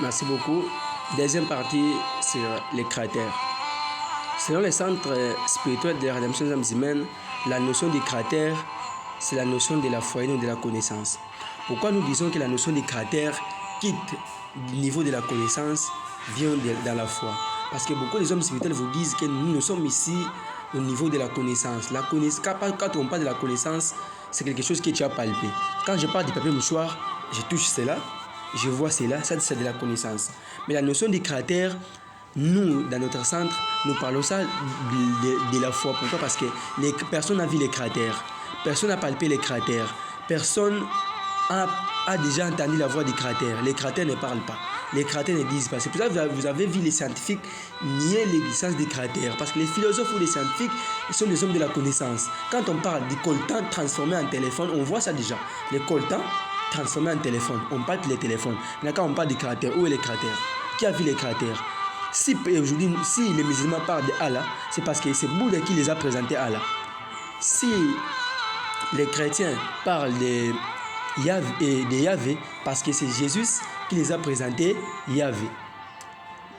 Merci beaucoup. Deuxième partie sur les cratères. Selon les centres spirituels de la rédemption des âmes humaines, la notion des cratères, c'est la notion de la foi et non de la connaissance. Pourquoi nous disons que la notion des cratères quitte du niveau de la connaissance, vient dans la foi? Parce que beaucoup des hommes spirituels vous disent que nous sommes ici au niveau de la connaissance. Quand on parle de la connaissance, c'est quelque chose que tu as palpé. Quand je parle du papier mouchoir, je touche cela, je vois cela, ça c'est de la connaissance. Mais la notion des cratères, nous, dans notre centre, nous parlons ça de la foi. Pourquoi? Parce que personne n'a vu les cratères, personne n'a palpé les cratères, personne a déjà entendu la voix des cratères. Les cratères ne parlent pas, les cratères ne disent pas. C'est pour ça que vous avez vu les scientifiques nier l'existence des cratères. Parce que les philosophes ou les scientifiques, ils sont des hommes de la connaissance. Quand on parle du coltan transformé en téléphone, on voit ça déjà. Les coltans transformés en téléphone, on parle de les téléphones. Mais quand on parle des cratères, où est les cratères? Qui a vu les cratères? Si aujourd'hui, si les musulmans parlent d'Allah, c'est parce que c'est Bouddha qui les a présentés à Allah. Si les chrétiens parlent de Yahvé, parce que c'est Jésus qui les a présentés Yahvé.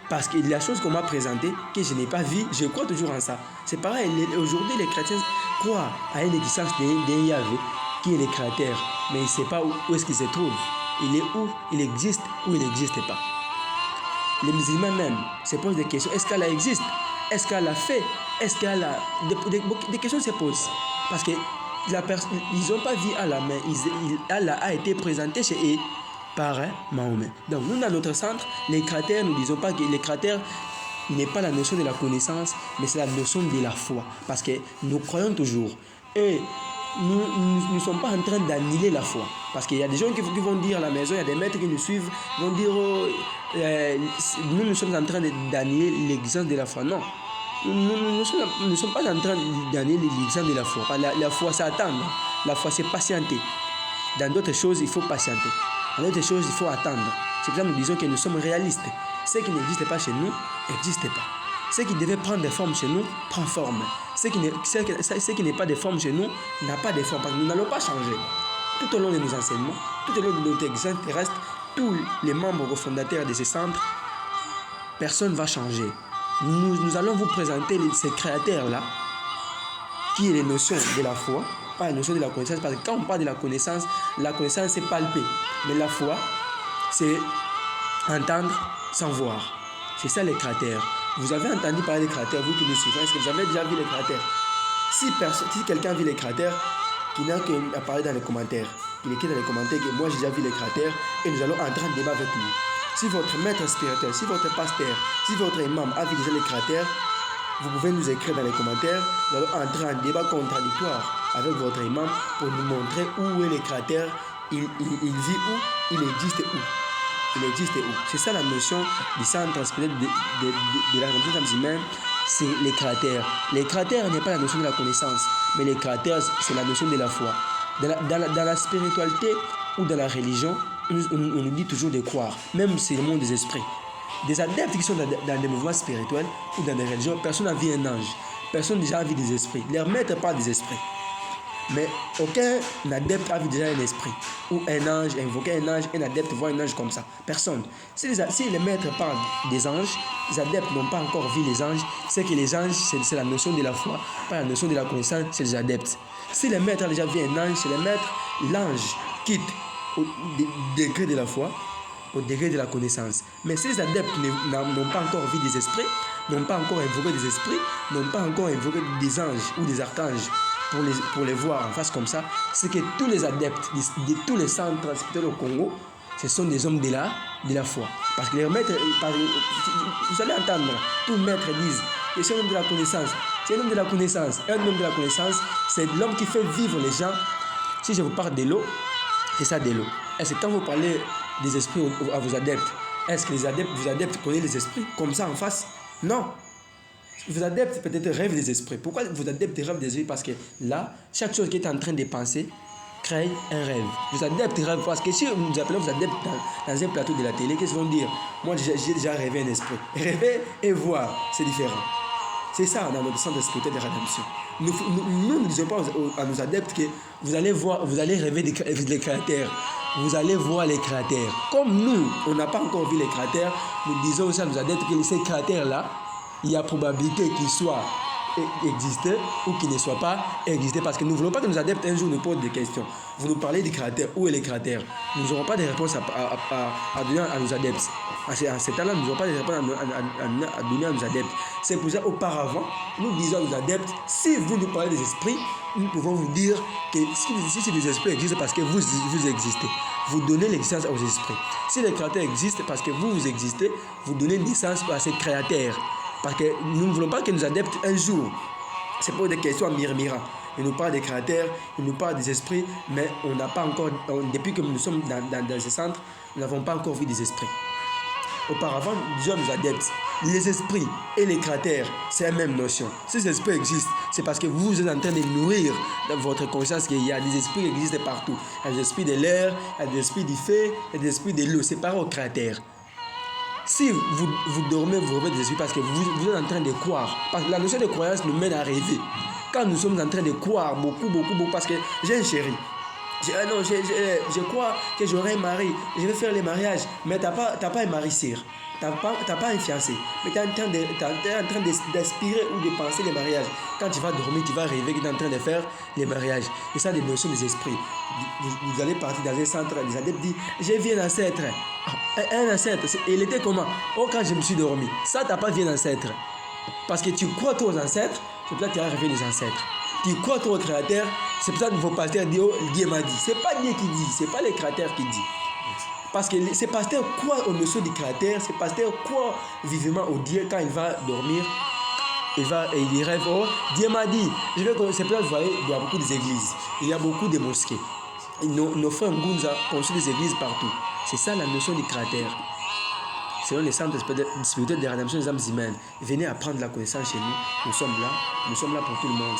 Parce que la chose qu'on m'a présentée, que je n'ai pas vue, je crois toujours en ça. C'est pareil, aujourd'hui les chrétiens croient à une existence de Yahvé, qui est les cratères, mais ils ne savent pas où est-ce qu'il se trouve. Il est où? Il existe ou il n'existe pas. Les musulmans même se posent des questions. Est-ce qu'Allah existe? Est-ce qu'Allah fait? Est-ce qu'Allah... Des questions se posent. Parce que ils n'ont pas vu Allah, mais Allah a été présenté chez eux par Mahomet. Donc nous, dans notre centre, les cratères, nous ne disons pas que les cratères n'est pas la notion de la connaissance, mais c'est la notion de la foi. Parce que nous croyons toujours. Et nous ne sommes pas en train d'annihiler la foi. Parce qu'il y a des gens qui vont dire à la maison, il y a des maîtres qui nous suivent, vont dire nous sommes en train d'annihiler l'existence de la foi. Non. Nous ne sommes pas en train d'annihiler l'existence de la foi. La foi, c'est attendre. La foi, c'est patienter. Dans d'autres choses, il faut patienter. Dans d'autres choses, il faut attendre. C'est pour ça que nous disons que nous sommes réalistes. Ce qui n'existe pas chez nous, n'existe pas. Ce qui devait prendre des formes chez nous, prend forme. Ce qui n'est pas de forme chez nous, n'a pas de forme. Parce que nous n'allons pas changer. Tout au long de nos enseignements, tout au long de notre existence terrestre, tous les membres fondateurs de ces centres, personne ne va changer. Nous allons vous présenter ces créateurs-là, qui est les notions de la foi, pas la notion de la connaissance. Parce que quand on parle de la connaissance c'est palpé. Mais la foi, c'est entendre sans voir. C'est ça les cratères. Vous avez entendu parler des cratères, vous qui nous suivez, est-ce que vous avez déjà vu les cratères? Si quelqu'un vit les cratères, qui n'a qu'à parler dans les commentaires, qu'il écrit dans les commentaires que moi j'ai déjà vu les cratères et nous allons entrer en débat avec lui. Si votre maître spirituel, si votre pasteur, si votre imam a vu déjà les cratères, vous pouvez nous écrire dans les commentaires. Nous allons entrer en débat contradictoire avec votre imam pour nous montrer où est les cratères, il vit où, il existe où. Il existe où. C'est ça la notion du centre spirituel de la rédemption des âmes humaines, c'est les cratères. Les cratères n'est pas la notion de la connaissance, mais les cratères, c'est la notion de la foi. Dans la spiritualité ou dans la religion, on nous dit toujours de croire, même c'est le monde des esprits. Des adeptes qui sont dans des mouvements spirituels ou dans des religions, personne n'a vu un ange, personne n'a déjà vu des esprits. Leur maître parle des esprits. Mais aucun adepte a vu déjà un esprit ou un ange, invoquer un ange, un adepte voit un ange comme ça. Personne. Si les maîtres parlent des anges, les adeptes n'ont pas encore vu les anges. C'est que les anges, c'est la notion de la foi, pas la notion de la connaissance, c'est les adeptes. Si les maîtres ont déjà vu un ange, c'est les maîtres, l'ange quitte au degré de la foi, au degré de la connaissance. Mais si les adeptes n'ont pas encore vu des esprits, n'ont pas encore invoqué des esprits, n'ont pas encore invoqué des anges ou des archanges, pour les voir en face comme ça, c'est que tous les adeptes de tous les centres spirituels au Congo, ce sont des hommes de la foi. Parce que les maîtres, vous allez entendre, tous les maîtres disent que c'est un homme de la connaissance. C'est un homme de la connaissance. Un homme de la connaissance, c'est l'homme qui fait vivre les gens. Si je vous parle de l'eau, c'est ça de l'eau. Est-ce que quand vous parlez des esprits à vos adeptes, est-ce que vos adeptes connaissent les esprits comme ça en face? Non. Vos adeptes peut-être rêvent des esprits. Pourquoi vos adeptes rêvent des esprits? Parce que là, chaque chose qui est en train de penser crée un rêve. Vos adeptes rêvent parce que si nous appelons vos adeptes dans un plateau de la télé, qu'est-ce qu'ils vont dire? Moi, j'ai déjà rêvé un esprit. Rêver et voir, c'est différent. C'est ça dans notre centre spirituel de rédemption. Nous ne disons pas à nos adeptes que vous allez rêver des cratères. Vous allez voir les cratères. Comme nous, on n'a pas encore vu les cratères, nous disons aussi à nos adeptes que ces cratères-là, il y a probabilité qu'ils soient exister ou qu'ils ne soient pas exister, parce que nous ne voulons pas que nos adeptes un jour nous posent des questions. Vous nous parlez des cratères, où est les cratères? Nous n'aurons pas de réponses à donner à nos adeptes. À ce temps-là, nous n'aurons pas de réponses à donner à nos adeptes. C'est pour ça, auparavant, nous disons à nos adeptes, si vous nous parlez des esprits, nous pouvons vous dire que si les esprits existent, parce que vous existez. Vous donnez l'existence aux esprits. Si les cratères existent parce que vous existez, vous donnez naissance à ces cratères. Parce que nous ne voulons pas que nos adeptes, un jour, c'est pas des questions à murmurant. Ils nous parlent des cratères, ils nous parlent des esprits, mais on n'a pas encore, depuis que nous sommes dans ce centre, nous n'avons pas encore vu des esprits. Auparavant, nous disions à nos adeptes, les esprits et les cratères, c'est la même notion. Si ces esprits existent, c'est parce que vous êtes en train de nourrir dans votre conscience qu'il y a des esprits qui existent partout. Il y a des esprits de l'air, il y a des esprits du feu, il y a des esprits de l'eau, c'est pareil aux cratères. Si vous dormez, vous rêvez des esprits parce que vous êtes en train de croire. Parce que la notion de croyance nous mène à rêver. Quand nous sommes en train de croire beaucoup, parce que j'ai un chéri. Je crois que j'aurai un mari. Je vais faire le mariage. Mais tu n'as pas un mari sire. Tu n'as pas un fiancé. Mais tu es en train d'aspirer ou de penser le mariage. Quand tu vas dormir, tu vas rêver que tu es en train de faire le mariage. Et ça, des notions des esprits. Vous allez partir dans un centre, les adeptes disent, je viens d'ancêtre. Un ancêtre, il était comment? Oh, quand je me suis dormi. Ça, tu n'as pas vu un ancêtre. Parce que tu crois toi aux ancêtres, c'est pour ça que tu as rêvé les ancêtres. Tu crois toi au créateur, c'est pour ça que vos pasteurs disent, oh, Dieu m'a dit. Ce n'est pas Dieu qui dit, ce n'est pas le créateur qui dit. Parce que ces pasteurs croient au notion du créateur, ces pasteurs croient vivement au Dieu quand il va dormir. Il rêve, oh, Dieu m'a dit. C'est pour ça que vous voyez, il y a beaucoup d'églises, il y a beaucoup de mosquées. Nos frères Ngunza construisent des églises partout. C'est ça la notion du créateur. Selon les centres spirituels de rédemption des âmes humaines, venez apprendre la connaissance chez nous. Nous sommes là pour tout le monde.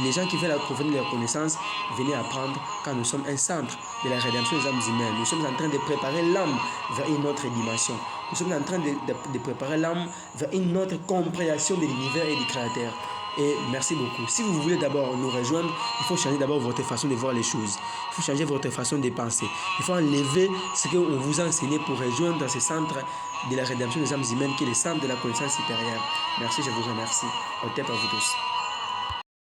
Les gens qui veulent approfondir leur connaissance, venez apprendre quand nous sommes un centre de la rédemption des âmes humaines. Nous sommes en train de préparer l'âme vers une autre dimension. Nous sommes en train de préparer l'âme vers une autre compréhension de l'univers et du créateur. Et merci beaucoup. Si vous voulez d'abord nous rejoindre, il faut changer d'abord votre façon de voir les choses. Il faut changer votre façon de penser. Il faut enlever ce qu'on vous a enseigné pour rejoindre dans ce centre de la rédemption des âmes humaines qui est le centre de la connaissance supérieure. Merci, je vous remercie. Au revoir à vous tous.